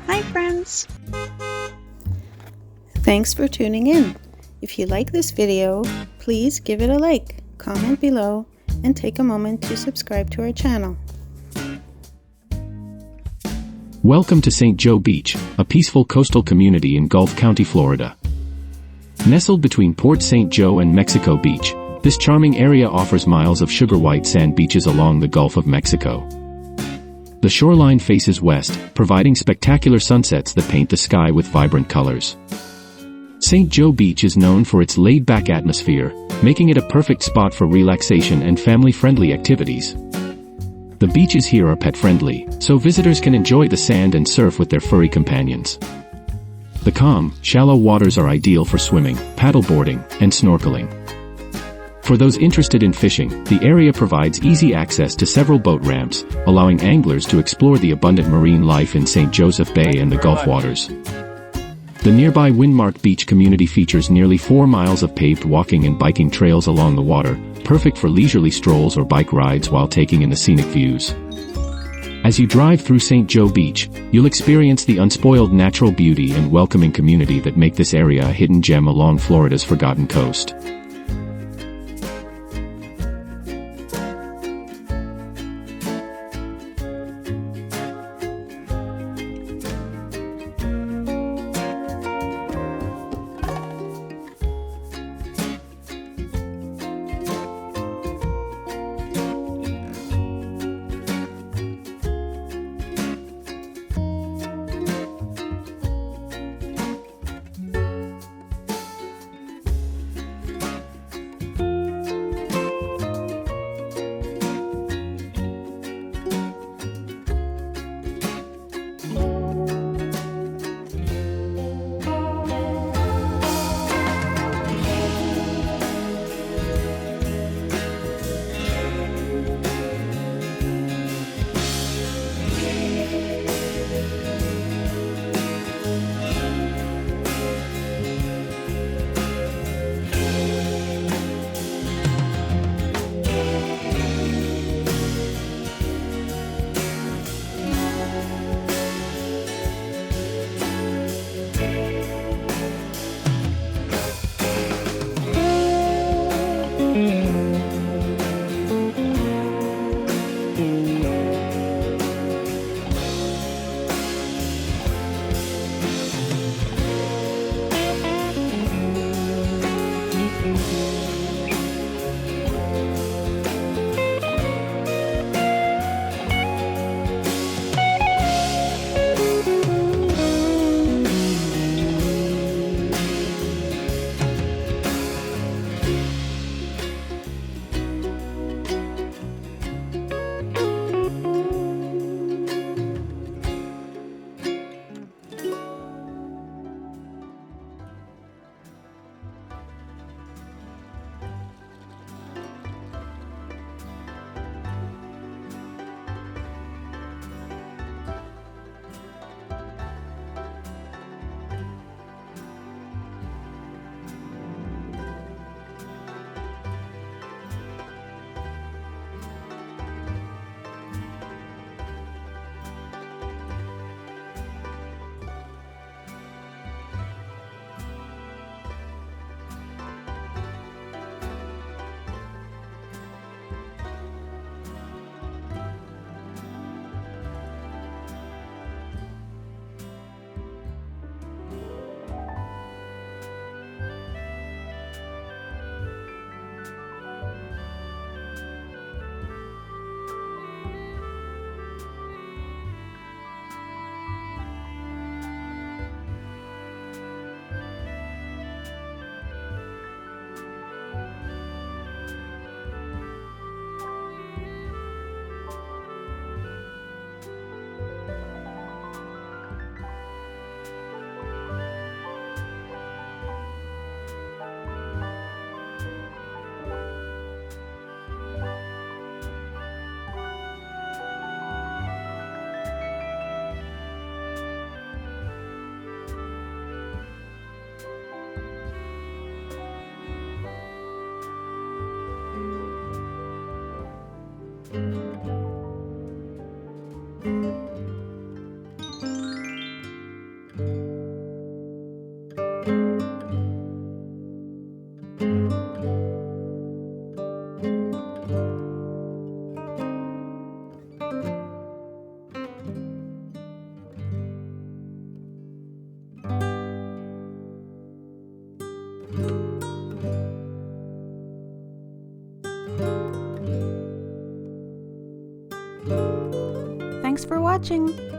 Hi friends! Thanks for tuning in. If you like this video, please give it a like, comment below, and take a moment to subscribe to our channel. Welcome to St. Joe Beach, a peaceful coastal community in Gulf County, Florida. Nestled between Port St. Joe and Mexico Beach, this charming area offers miles of sugar white sand beaches along the Gulf of Mexico. The shoreline faces west, providing spectacular sunsets that paint the sky with vibrant colors. St. Joe Beach is known for its laid-back atmosphere, making it a perfect spot for relaxation and family-friendly activities. The beaches here are pet-friendly, so visitors can enjoy the sand and surf with their furry companions. The calm, shallow waters are ideal for swimming, paddleboarding, and snorkeling. For those interested in fishing, the area provides easy access to several boat ramps, allowing anglers to explore the abundant marine life in St. Joseph Bay and the Gulf waters. The nearby Windmark Beach community features nearly 4 miles of paved walking and biking trails along the water, perfect for leisurely strolls or bike rides while taking in the scenic views. As you drive through St. Joe Beach, you'll experience the unspoiled natural beauty and welcoming community that make this area a hidden gem along Florida's forgotten coast. Thanks for watching!